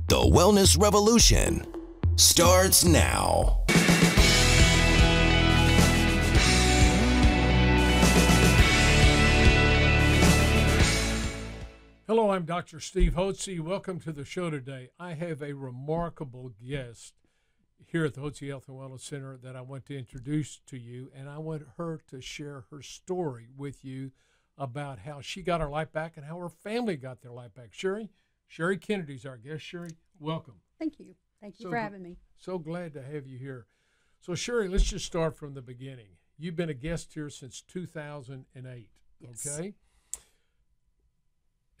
The Wellness Revolution starts now. Hello, I'm Dr. Steve Hotze. Welcome to the show today. I have a remarkable guest here at the Hotze Health Wellness Center that I want to introduce to you, and I want her to share her story with you about how she got her life back and how her family got their life back. Sheri Kennedy's our guest. Sheri, welcome. Thank you. Thank you for having me. So glad to have you here. So, Sheri, let's just start from the beginning. You've been a guest here since 2008, Yes. okay?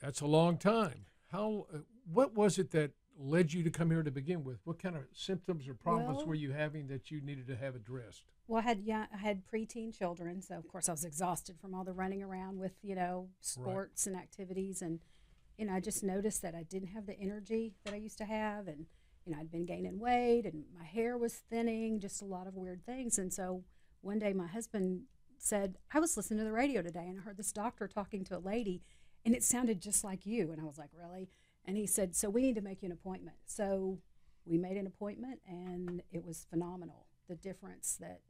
That's a long time. What was it that led you to come here to begin with? What kind of symptoms or problems Well- were you having that you needed to have addressed? Well, I had preteen children, so of course I was exhausted from all the running around with sports and activities, and I just noticed that I didn't have the energy that I used to have, and I'd been gaining weight, and my hair was thinning, just a lot of weird things. And so one day my husband said, I was listening to the radio today, and I heard this doctor talking to a lady, and it sounded just like you. And I was like, really? And he said, so we need to make you an appointment. So we made an appointment, and it was phenomenal, the difference that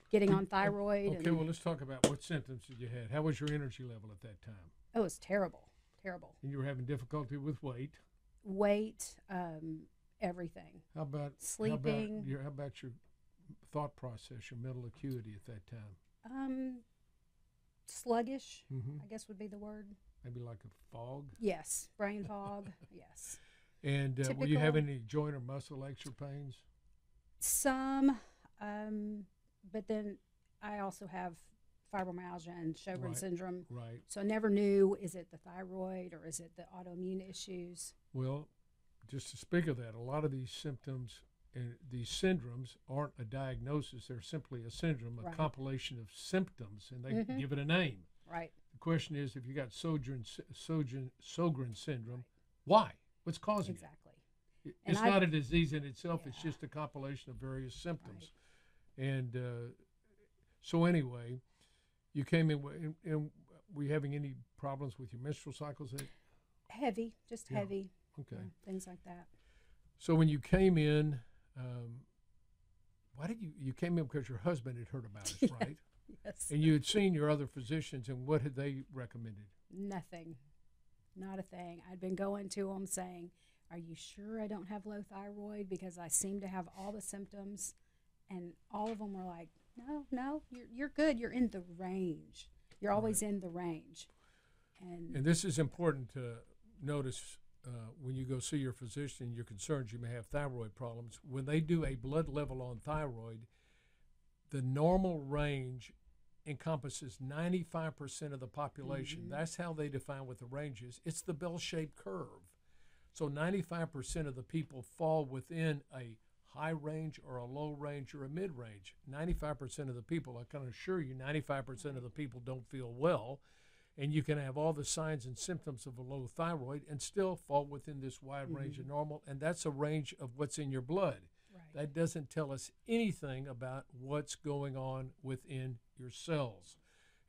getting on thyroid. Okay, well, let's talk about what symptoms did you have. How was your energy level at that time? Oh, it was terrible. And you were having difficulty with weight. Everything. How about sleeping? How about your thought process, your mental acuity at that time? Sluggish, Mm-hmm. I guess would be the word. Maybe like a fog. Yes, brain fog. Yes. And were you having any joint or muscle aches or pains? Some, but then I also have fibromyalgia and Sjogren's syndrome. Right. So I never knew, is it the thyroid or is it the autoimmune issues? Well, just to speak of that, a lot of these symptoms and these syndromes aren't a diagnosis. They're simply a syndrome, a Right. compilation of symptoms, and they Mhm. give it a name. Right. The question is, if you got Sjogren's syndrome, why? What's causing Exactly. it? And It's not a disease in itself. It's Yeah. just a compilation of various symptoms. And so anyway, you came in, and were you having any problems with your menstrual cycles? Heavy, just Yeah. heavy. Okay. Things like that. So when you came in, why did you came in because your husband had heard about us, right? Yes. And you had seen your other physicians, and what had they recommended? Nothing. Not a thing. I'd been going to them saying, are you sure I don't have low thyroid? Because I seem to have all the symptoms. And all of them were like, no, you're good. You're in the range. You're always in the range. And this is important to notice when you go see your physician, you're concerned you may have thyroid problems. When they do a blood level on thyroid, the normal range encompasses 95% of the population. Mm-hmm. That's how they define what the range is. It's the bell-shaped curve. So 95% of the people fall within a high range or a low range or a mid range. 95% of the people, I can assure you, 95% of the people don't feel well. And you can have all the signs and symptoms of a low thyroid and still fall within this wide range of normal. And that's a range of what's in your blood. Right. That doesn't tell us anything about what's going on within your cells.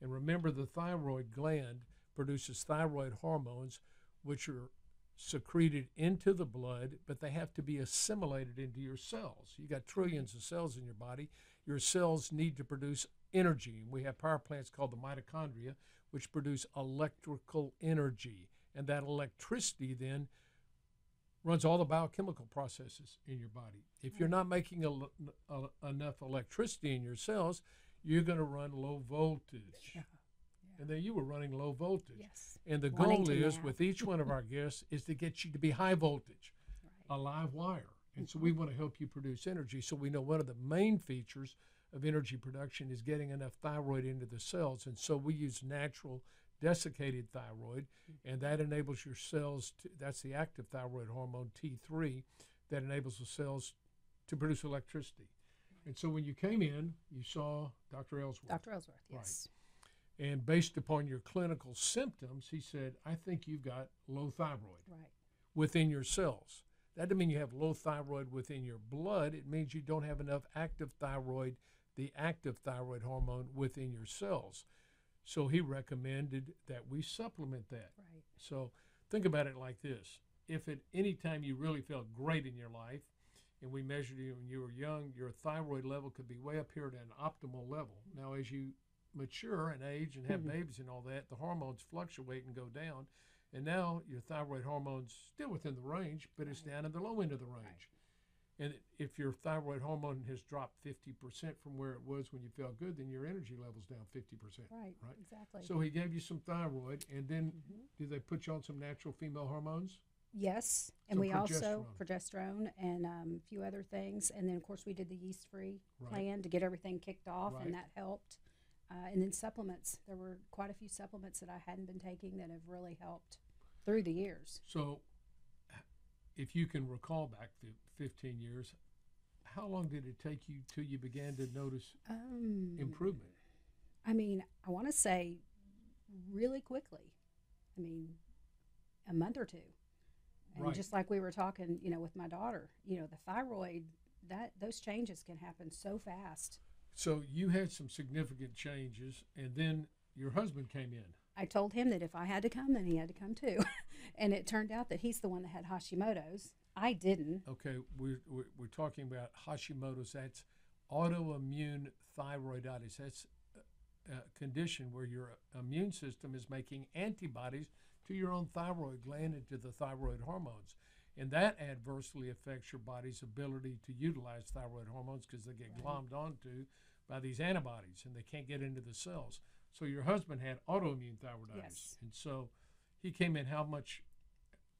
And remember, the thyroid gland produces thyroid hormones, which are secreted into the blood, but they have to be assimilated into your cells. You got trillions of cells in your body. Your cells need to produce energy. We have power plants called the mitochondria, which produce electrical energy. And that electricity then runs all the biochemical processes in your body. If you're not making enough electricity in your cells, you're going to run low voltage. Yeah. And then you were running low voltage. Yes. And the Wanting goal to is, nap. with each one of our guests, is to get you to be high voltage, Right. a live wire. And so we want to help you produce energy. So we know one of the main features of energy production is getting enough thyroid into the cells. And so we use natural desiccated thyroid, and that enables your cells to, that's the active thyroid hormone, T3, that enables the cells to produce electricity. And so when you came in, you saw Dr. Ellsworth. Dr. Ellsworth, yes. And based upon your clinical symptoms, he said, I think you've got low thyroid Right. within your cells. That doesn't mean you have low thyroid within your blood. It means you don't have enough active thyroid, the active thyroid hormone within your cells. So he recommended that we supplement that. Right. So think about it like this. if at any time you really felt great in your life, and we measured you when you were young, your thyroid level could be way up here at an optimal level. Now, as you mature and age and have babies and all that, the hormones fluctuate and go down. And now your thyroid hormone's still within the range, but it's down in the low end of the range. And if your thyroid hormone has dropped 50% from where it was when you felt good, then your energy level's down 50%. Right, exactly. So he gave you some thyroid, and then did they put you on some natural female hormones? Yes, and we also progesterone and a few other things, and then of course we did the yeast-free plan to get everything kicked off, and that helped. And then supplements. There were quite a few supplements that I hadn't been taking that have really helped through the years. So, if you can recall back to 15 years, how long did it take you till you began to notice improvement? I mean, I want to say really quickly. I mean, a month or two. And just like we were talking, with my daughter, the thyroid, those changes can happen so fast. So you had some significant changes, and then your husband came in. I told him that if I had to come, then he had to come too. And it turned out that he's the one that had Hashimoto's. I didn't. Okay, we're talking about Hashimoto's. That's autoimmune thyroiditis. That's a condition where your immune system is making antibodies to your own thyroid gland and to the thyroid hormones. And that adversely affects your body's ability to utilize thyroid hormones because they get glommed onto by these antibodies and they can't get into the cells. So your husband had autoimmune thyroiditis. Yes. And so he came in how much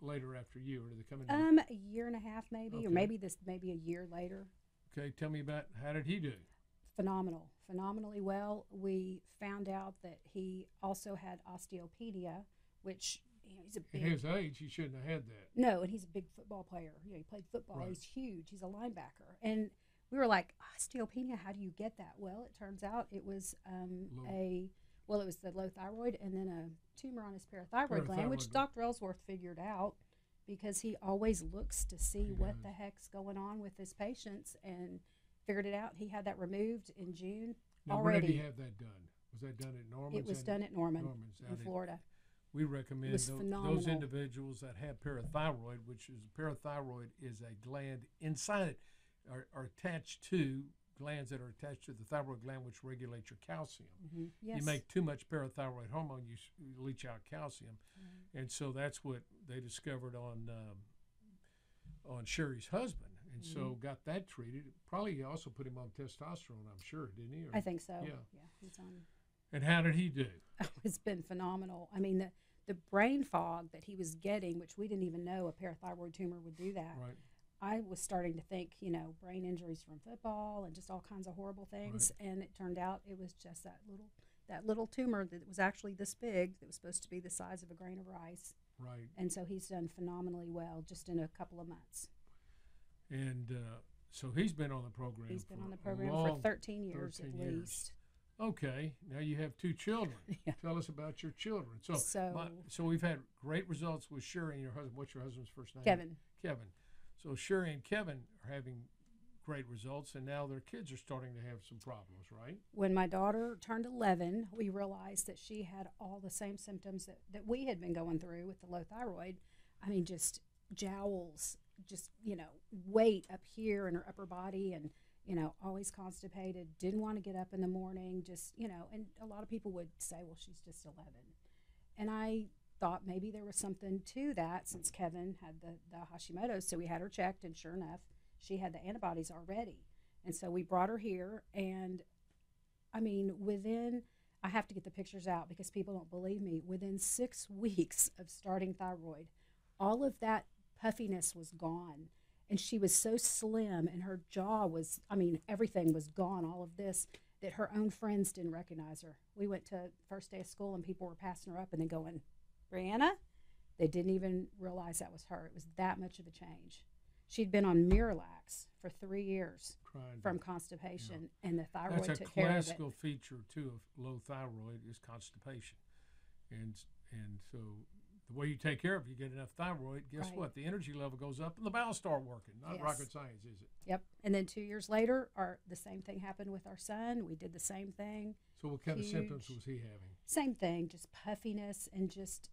later after you? Or did they come in? A year and a half maybe, or maybe a year later. Okay, tell me about how did he do? Phenomenally well. We found out that he also had osteopenia, which he's a big. At his age, he shouldn't have had that. No, and he's a big football player. He played football. Right. He's huge. He's a linebacker. And we were like, osteopenia, how do you get that? Well, it turns out it was it was the low thyroid and then a tumor on his parathyroid gland, which Dr. Ellsworth figured out because he always looks to see what the heck's going on with his patients and figured it out. He had that removed in June already. Where did he have that done? Was that done at Norman's? It was done at Norman's in Florida. We recommend those individuals that have parathyroid, which is parathyroid is a gland inside it, are attached to glands that are attached to the thyroid gland, which regulate your calcium. Yes. You make too much parathyroid hormone, you leach out calcium, and so that's what they discovered on Sheri's husband, and so got that treated. Probably also put him on testosterone, I'm sure, didn't he? I think so. Yeah, he's on. And how did he do? It's been phenomenal. I mean, the brain fog that he was getting, which we didn't even know a parathyroid tumor would do that. Right. I was starting to think, brain injuries from football and just all kinds of horrible things. Right. And it turned out it was just that little tumor that was actually this big that was supposed to be the size of a grain of rice. Right. And so he's done phenomenally well just in a couple of months. And so he's been on the program. He's been on the program for 13 years at least. Okay, now you have 2 children. Tell us about your children. So we've had great results with Sheri and your husband. What's your husband's first name? Kevin. So Sheri and Kevin are having great results, and now their kids are starting to have some problems, right? When my daughter turned 11, we realized that she had all the same symptoms that we had been going through with the low thyroid. I mean, just jowls, just, weight up here in her upper body and, always constipated, didn't want to get up in the morning, just, and a lot of people would say, well, she's just 11. And I thought maybe there was something to that since Kevin had the Hashimoto's, so we had her checked, and sure enough, she had the antibodies already. And so we brought her here, and I mean, I have to get the pictures out because people don't believe me, within 6 weeks of starting thyroid, all of that puffiness was gone. And she was so slim, and her jaw was, everything was gone, all of this, that her own friends didn't recognize her. We went to first day of school, and people were passing her up and then going, Brianna? They didn't even realize that was her. It was that much of a change. She'd been on Miralax for 3 years from constipation, and the thyroid took care of it. That's a classical feature, too, of low thyroid is constipation. And so the way you take care of it, you get enough thyroid, guess what? The energy level goes up and the bowels start working. Not rocket science, is it? Yep. And then 2 years later, the same thing happened with our son. We did the same thing. So what kind of symptoms was he having? Same thing, just puffiness and just,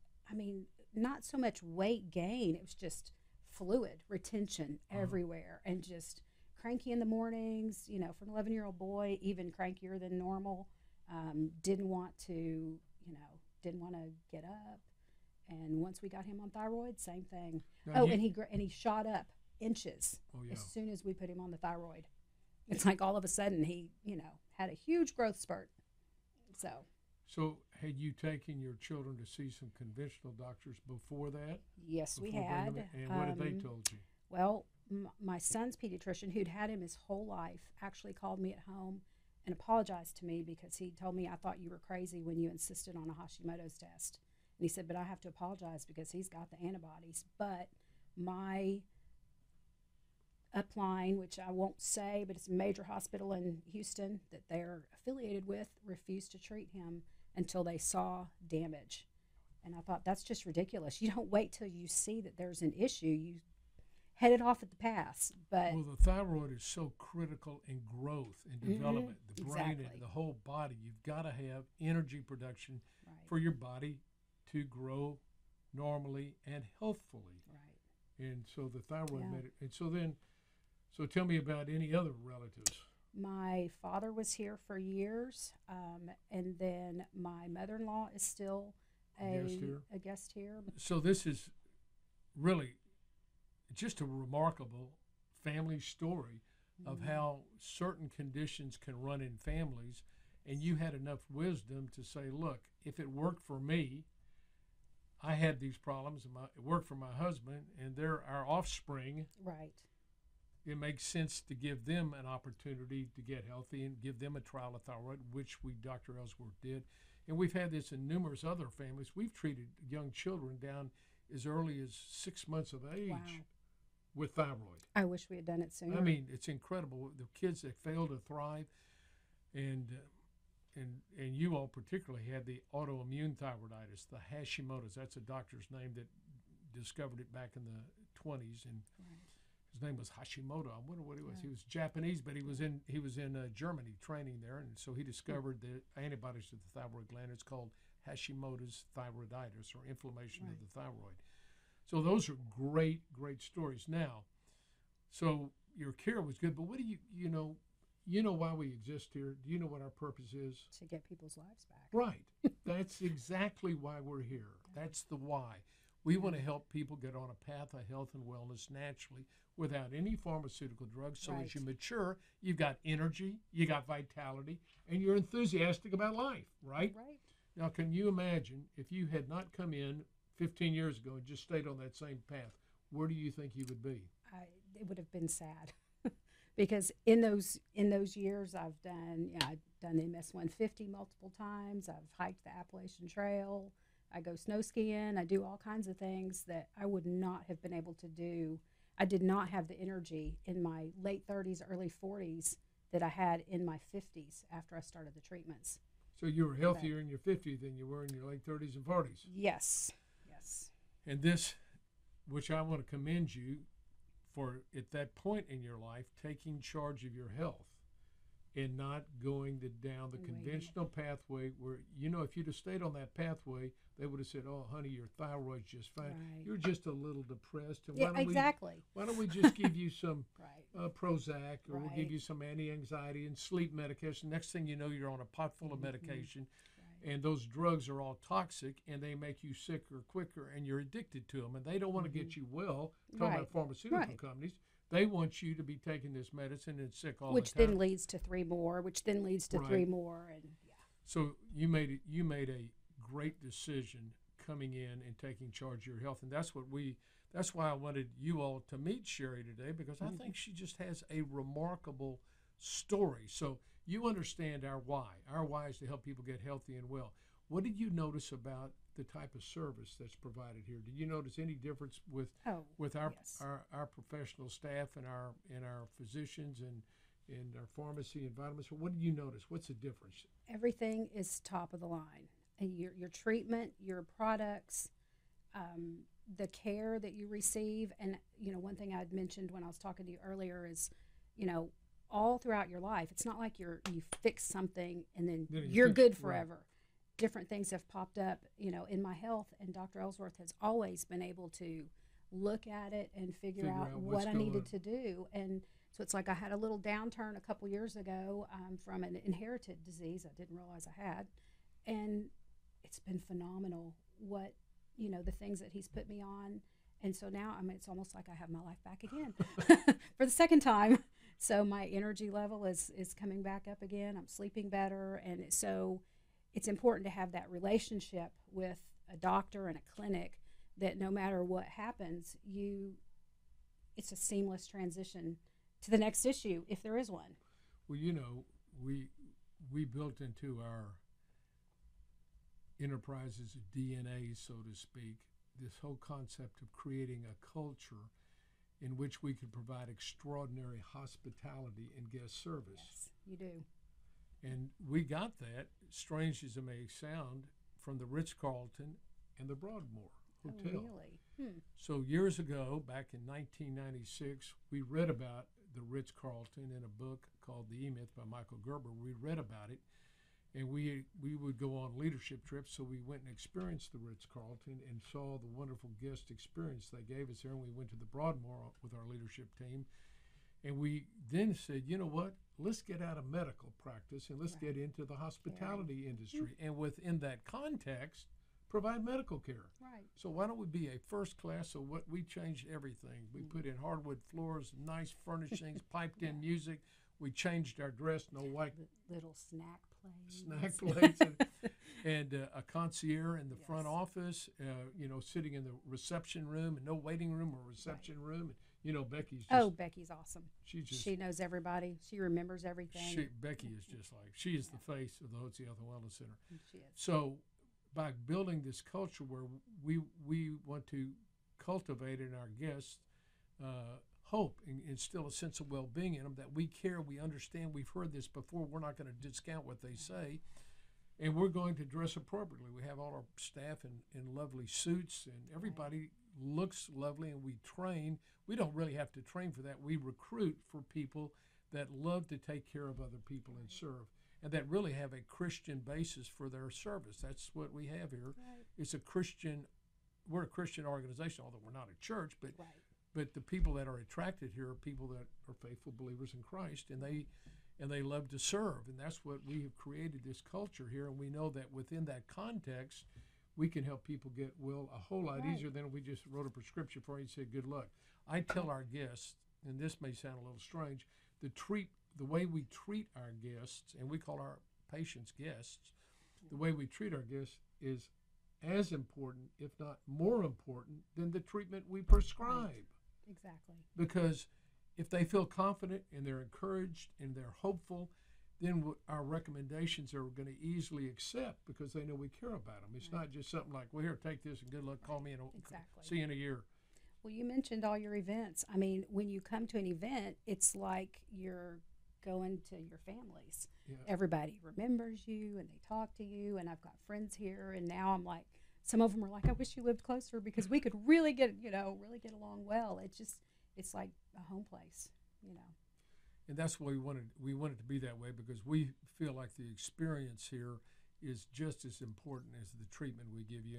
not so much weight gain, it was just fluid retention everywhere, and just cranky in the mornings, you know, for an 11-year-old boy, even crankier than normal. Didn't want to get up. And once we got him on thyroid, same thing. Now And he shot up inches as soon as we put him on the thyroid. It's like all of a sudden he, you know, had a huge growth spurt. So had you taken your children to see some conventional doctors before that? Yes, we Before had. bringing them in? And what had they told you? Well, my son's pediatrician, who'd had him his whole life, actually called me at home and apologized to me because he told me, I thought you were crazy when you insisted on a Hashimoto's test. And he said, but I have to apologize because he's got the antibodies. But my upline, which I won't say, but it's a major hospital in Houston that they're affiliated with, refused to treat him until they saw damage. And I thought, that's just ridiculous. You don't wait till you see that there's an issue. You head it off at the pass. But well, the thyroid is so critical in growth and development, the brain exactly. and the whole body. You've got to have energy production for your body to grow normally and healthfully. Right. And so the thyroid made it. And so tell me about any other relatives. My father was here for years, and then my mother-in-law is still a guest here. So this is really just a remarkable family story of how certain conditions can run in families, and you had enough wisdom to say, look, if it worked for me, I had these problems, and it worked for my husband, and they're our offspring. Right. It makes sense to give them an opportunity to get healthy and give them a trial of thyroid, which Dr. Ellsworth did. And we've had this in numerous other families. We've treated young children down as early as 6 months of age with thyroid. I wish we had done it sooner. I mean, it's incredible. The kids that fail to thrive, and you all particularly had the autoimmune thyroiditis, the Hashimoto's. That's a doctor's name that discovered it back in the 20s, and his name was Hashimoto. I wonder what he was. He was Japanese, but he was in Germany training there, and so he discovered the antibodies to the thyroid gland. It's called Hashimoto's thyroiditis, or inflammation of the thyroid. So those are great stories. Now, so your care was good, but what do you know why we exist here? Do you know what our purpose is? To get people's lives back. Right. That's exactly why we're here. That's the why. We want to help people get on a path of health and wellness naturally without any pharmaceutical drugs. So as you mature, you've got energy, you got vitality, and you're enthusiastic about life, right? Right. Now, can you imagine if you had not come in 15 years ago and just stayed on that same path, where do you think you would be? It would have been sad. Because in those years, I've done the MS 150 multiple times. I've hiked the Appalachian Trail. I go snow skiing. I do all kinds of things that I would not have been able to do. I did not have the energy in my late 30s, early 40s that I had in my 50s after I started the treatments. So you were healthier in your 50s than you were in your late 30s and 40s. Yes. And this, which I want to commend you for at that point in your life, taking charge of your health and not going down the conventional pathway where, if you'd have stayed on that pathway, they would have said, oh, honey, your thyroid's just fine. Right. You're just a little depressed. And why don't we just give you some Prozac, or we'll give you some anti-anxiety and sleep medication. Next thing you know, you're on a pot full of medication. And those drugs are all toxic, and they make you sicker quicker, and you're addicted to them. And they don't want to get you well. Talking about pharmaceutical companies, they want you to be taking this medicine and sick all the time. Which then leads to 3 more, which then leads to 3 more, and So you made a great decision coming in and taking charge of your health, and that's why I wanted you all to meet Sheri today, because I think she just has a remarkable story. So you understand our why. Our why is to help people get healthy and well. What did you notice about the type of service that's provided here? Did you notice any difference with our professional staff and our physicians and our pharmacy and vitamins? What did you notice? What's the difference? Everything is top of the line. And your treatment, your products, the care that you receive. And one thing I'd mentioned when I was talking to you earlier is, all throughout your life, it's not like you fix something and then you're good forever. different things have popped up, in my health, and Dr. Ellsworth has always been able to look at it and figure out what I needed to do. And so it's like I had a little downturn a couple years ago from an inherited disease I didn't realize I had, and it's been phenomenal what, the things that he's put me on. And so now, it's almost like I have my life back again for the second time. So my energy level is coming back up again. I'm sleeping better. And so it's important to have that relationship with a doctor and a clinic that no matter what happens, it's a seamless transition to the next issue, if there is one. Well, we built into our enterprise's DNA, so to speak, this whole concept of creating a culture in which we could provide extraordinary hospitality and guest service. Yes, you do. And we got that, strange as it may sound, from the Ritz-Carlton and the Broadmoor Hotel. Oh, really? So years ago, back in 1996, we read about the Ritz-Carlton in a book called The E-Myth by Michael Gerber. We read about it, and we would go on leadership trips, so we went and experienced the Ritz-Carlton and saw the wonderful guest experience they gave us there. And we went to the Broadmoor with our leadership team, and we then said, you know what, let's get out of medical practice and let's get into the hospitality industry. And within that context, provide medical care. Right. So why don't we be a first class? So what we changed everything. We put in hardwood floors, nice furnishings, piped in music. We changed our dress, no white little snack plates. Snack plates and a concierge in the front office, sitting in the reception room, and no waiting room or reception room. And, Becky's just... Becky's awesome. She knows everybody. She remembers everything. Becky is just like, she is the face of the Hotze Health Wellness Center. She is. So by building this culture where we want to cultivate in our guests hope and instill a sense of well-being in them, that we care, we understand, we've heard this before, we're not going to discount what they say, and we're going to dress appropriately. We have all our staff in lovely suits, and everybody looks lovely, and we train. We don't really have to train for that. We recruit for people that love to take care of other people and serve, and that really have a Christian basis for their service. That's what we have here. Right. It's we're a Christian organization, although we're not a church, but Right. But the people that are attracted here are people that are faithful believers in Christ, and they love to serve, and that's what we have created, this culture here. And we know that within that context, we can help people get well a whole lot easier than if we just wrote a prescription for you and said good luck. I tell our guests, and this may sound a little strange, the way we treat our guests, and we call our patients guests, the way we treat our guests is as important, if not more important, than the treatment we prescribe. Right. Exactly. Because if they feel confident and they're encouraged and they're hopeful, then our recommendations are going to easily accept because they know we care about them. It's not just something like, well, here, take this and good luck, call me and see you in a year. Well, you mentioned all your events. I mean, when you come to an event, it's like you're going to your families. Yeah. Everybody remembers you and they talk to you, and I've got friends here, and now I'm like, some of them are like, I wish you lived closer because we could really get along well. It's like a home place, And that's why we wanted to be that way, because we feel like the experience here is just as important as the treatment we give you,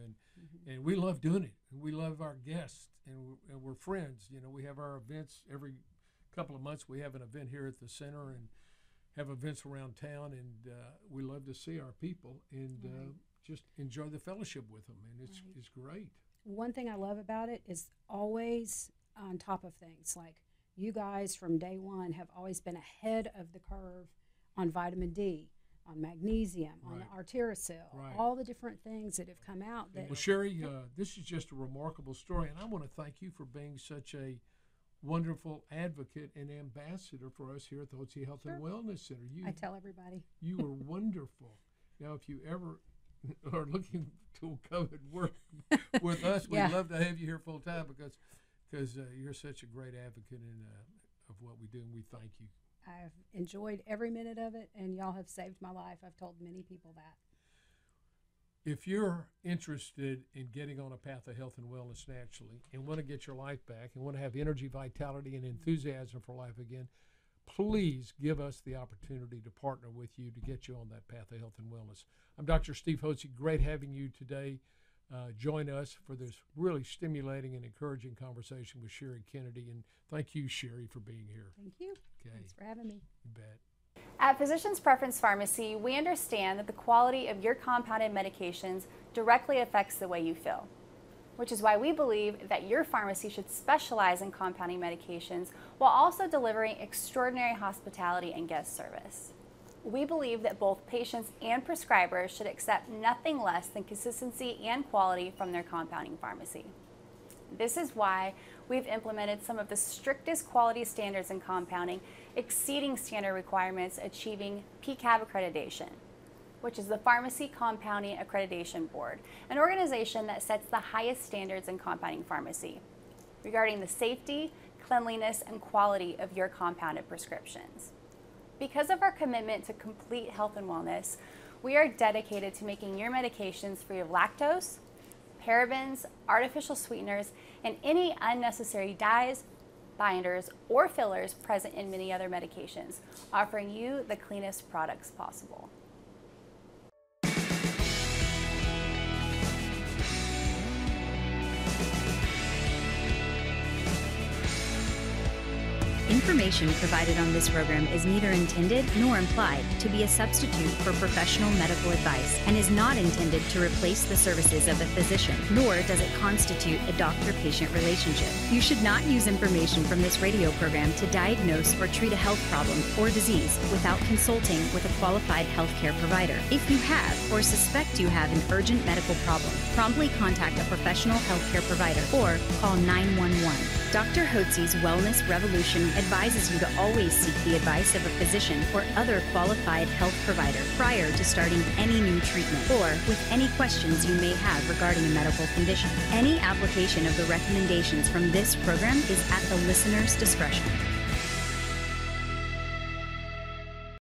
and we love doing it, and we love our guests, and we're friends. We have our events every couple of months. We have an event here at the center and have events around town, and we love to see our people and just enjoy the fellowship with them, and it's great. One thing I love about it is always on top of things. Like, you guys from day one have always been ahead of the curve on vitamin D, on magnesium, on the arterosil, all the different things that have come out. Well, Sheri, this is just a remarkable story, and I want to thank you for being such a wonderful advocate and ambassador for us here at the Hotze Health and Wellness Center. I tell everybody. You are wonderful. Now, if you ever are looking to come and work with us, we'd love to have you here full time because you're such a great advocate of what we do, and we thank you. I've enjoyed every minute of it, and y'all have saved my life. I've told many people that. If you're interested in getting on a path of health and wellness naturally and want to get your life back and want to have energy, vitality, and enthusiasm for life again, please give us the opportunity to partner with you to get you on that path of health and wellness. I'm Dr. Steve Hotze. Great having you today. Join us for this really stimulating and encouraging conversation with Sheri Kennedy. And thank you, Sheri, for being here. Thank you. Okay. Thanks for having me. You bet. At Physicians Preference Pharmacy, we understand that the quality of your compounded medications directly affects the way you feel, which is why we believe that your pharmacy should specialize in compounding medications while also delivering extraordinary hospitality and guest service. We believe that both patients and prescribers should accept nothing less than consistency and quality from their compounding pharmacy. This is why we've implemented some of the strictest quality standards in compounding, exceeding standard requirements, achieving PCAB accreditation, which is the Pharmacy Compounding Accreditation Board, an organization that sets the highest standards in compounding pharmacy regarding the safety, cleanliness, and quality of your compounded prescriptions. Because of our commitment to complete health and wellness, we are dedicated to making your medications free of lactose, parabens, artificial sweeteners, and any unnecessary dyes, binders, or fillers present in many other medications, offering you the cleanest products possible. Information provided on this program is neither intended nor implied to be a substitute for professional medical advice and is not intended to replace the services of a physician, nor does it constitute a doctor-patient relationship. You should not use information from this radio program to diagnose or treat a health problem or disease without consulting with a qualified healthcare provider. If you have or suspect you have an urgent medical problem, promptly contact a professional healthcare provider or call 911. Dr. Hotze's Wellness Revolution advises you to always seek the advice of a physician or other qualified health provider prior to starting any new treatment or with any questions you may have regarding a medical condition. Any application of the recommendations from this program is at the listener's discretion.